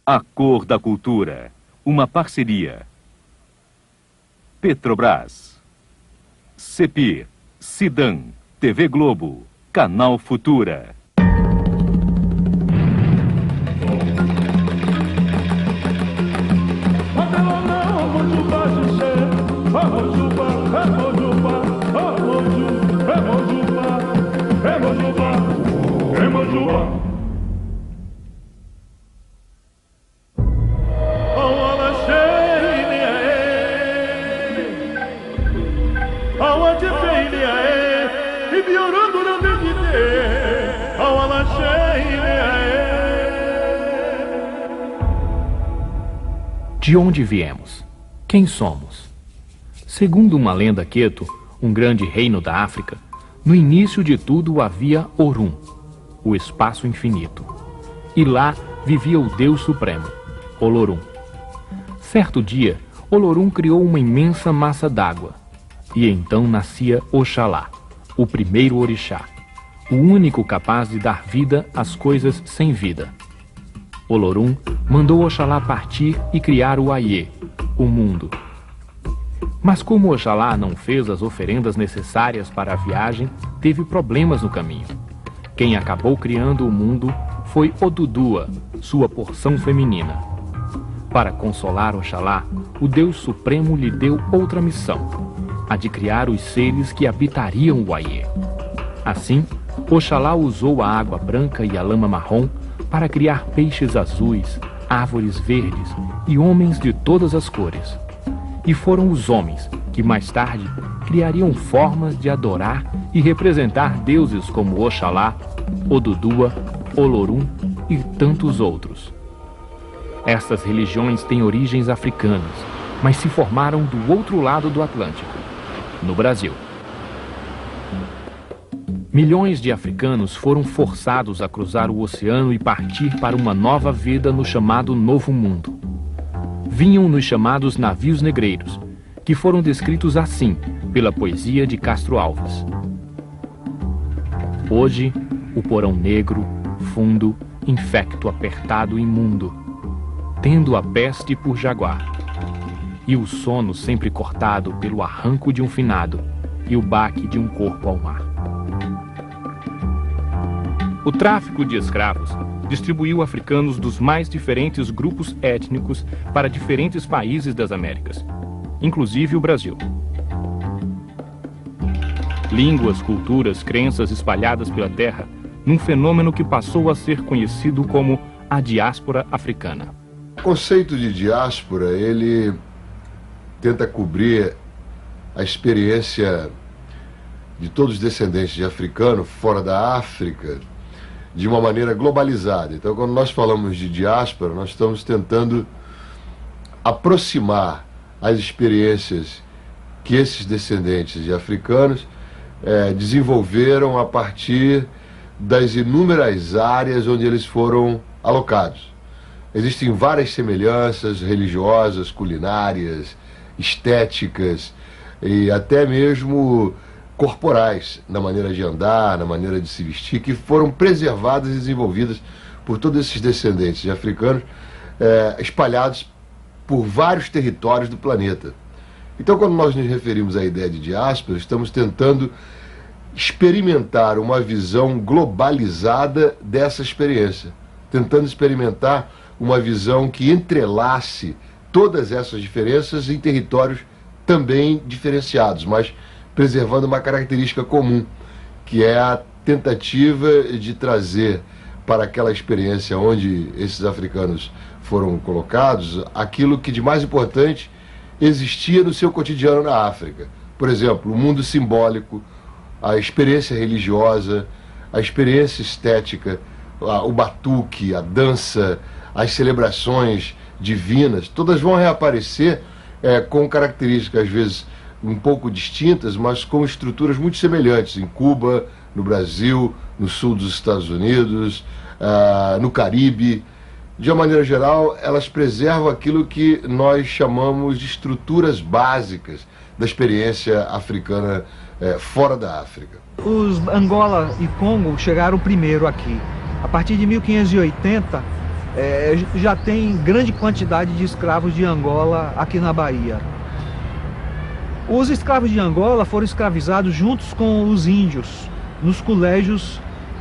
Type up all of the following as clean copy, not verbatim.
A cor da cultura. Uma parceria. Petrobras. Cepir. Sidan. TV Globo. Canal Futura. De onde viemos? Quem somos? Segundo uma lenda queto, um grande reino da África, no início de tudo havia Orum, o espaço infinito. E lá vivia o Deus Supremo, Olorum. Certo dia, Olorum criou uma imensa massa d'água. E então nascia Oxalá, o primeiro orixá, o único capaz de dar vida às coisas sem vida. Olorum mandou Oxalá partir e criar o Aie, o mundo. Mas como Oxalá não fez as oferendas necessárias para a viagem, teve problemas no caminho. Quem acabou criando o mundo foi Odudua, sua porção feminina. Para consolar Oxalá, o Deus Supremo lhe deu outra missão, a de criar os seres que habitariam o Aie. Assim, Oxalá usou a água branca e a lama marrom para criar peixes azuis, árvores verdes e homens de todas as cores. E foram os homens que mais tarde criariam formas de adorar e representar deuses como Oxalá, Odudua, Olorum e tantos outros. Estas religiões têm origens africanas, mas se formaram do outro lado do Atlântico, no Brasil. Milhões de africanos foram forçados a cruzar o oceano e partir para uma nova vida no chamado Novo Mundo. Vinham nos chamados navios negreiros, que foram descritos assim pela poesia de Castro Alves. Hoje, o porão negro, fundo, infecto, apertado, imundo, tendo a peste por jaguar, e o sono sempre cortado pelo arranco de um finado e o baque de um corpo ao mar. O tráfico de escravos distribuiu africanos dos mais diferentes grupos étnicos para diferentes países das Américas, inclusive o Brasil. Línguas, culturas, crenças espalhadas pela terra, num fenômeno que passou a ser conhecido como a diáspora africana. O conceito de diáspora, ele tenta cobrir a experiência de todos os descendentes de africano fora da África de uma maneira globalizada. Então, quando nós falamos de diáspora, nós estamos tentando aproximar as experiências que esses descendentes de africanos desenvolveram a partir das inúmeras áreas onde eles foram alocados. Existem várias semelhanças religiosas, culinárias, estéticas e até mesmo corporais, na maneira de andar, na maneira de se vestir, que foram preservadas e desenvolvidas por todos esses descendentes de africanos espalhados por vários territórios do planeta. Então, quando nós nos referimos à ideia de diáspora, estamos tentando experimentar uma visão globalizada dessa experiência, tentando experimentar uma visão que entrelace todas essas diferenças em territórios também diferenciados, mas preservando uma característica comum, que é a tentativa de trazer para aquela experiência onde esses africanos foram colocados aquilo que de mais importante existia no seu cotidiano na África. Por exemplo, o mundo simbólico, a experiência religiosa, a experiência estética, o batuque, a dança, as celebrações divinas, todas vão reaparecer com características às vezes um pouco distintas, mas com estruturas muito semelhantes em Cuba, no Brasil, no sul dos Estados Unidos, no Caribe. De uma maneira geral, elas preservam aquilo que nós chamamos de estruturas básicas da experiência africana fora da África. Os Angola e Congo chegaram primeiro aqui. A partir de 1580, já tem grande quantidade de escravos de Angola aqui na Bahia. Os escravos de Angola foram escravizados juntos com os índios, nos colégios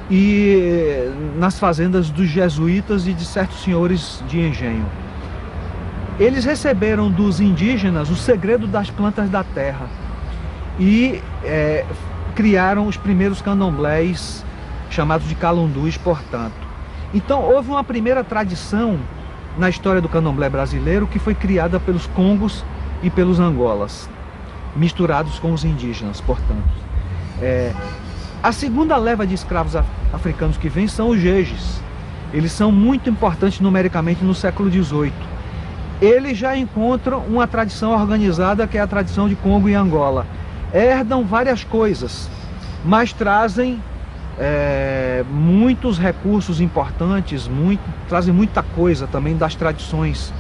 e nas fazendas dos jesuítas e de certos senhores de engenho. Eles receberam dos indígenas o segredo das plantas da terra e criaram os primeiros candomblés, chamados de calundus, portanto. Então houve uma primeira tradição na história do candomblé brasileiro que foi criada pelos congos e pelos angolas, misturados com os indígenas, portanto. A segunda leva de escravos africanos que vem são os jejes. Eles são muito importantes numericamente no século XVIII. Eles já encontram uma tradição organizada, que é a tradição de Congo e Angola. Herdam várias coisas, mas trazem muitos recursos importantes, trazem muita coisa também das tradições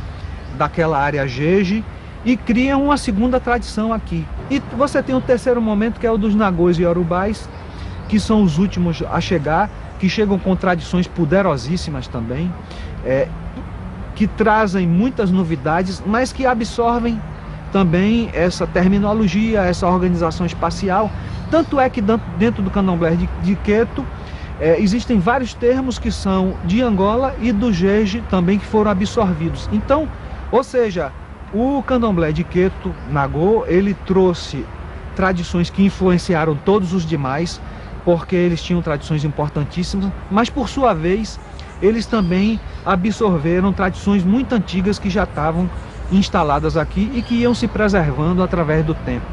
daquela área jeje e criam uma segunda tradição aqui. E você tem um terceiro momento, que é o dos nagôs e iorubás, que são os últimos a chegar, que chegam com tradições poderosíssimas também, que trazem muitas novidades, mas que absorvem também essa terminologia, essa organização espacial. Tanto é que dentro do candomblé de Queto existem vários termos que são de Angola e do jeje também, que foram absorvidos. Então, ou seja, o candomblé de Queto, Nagô, ele trouxe tradições que influenciaram todos os demais, porque eles tinham tradições importantíssimas, mas por sua vez, eles também absorveram tradições muito antigas que já estavam instaladas aqui e que iam se preservando através do tempo.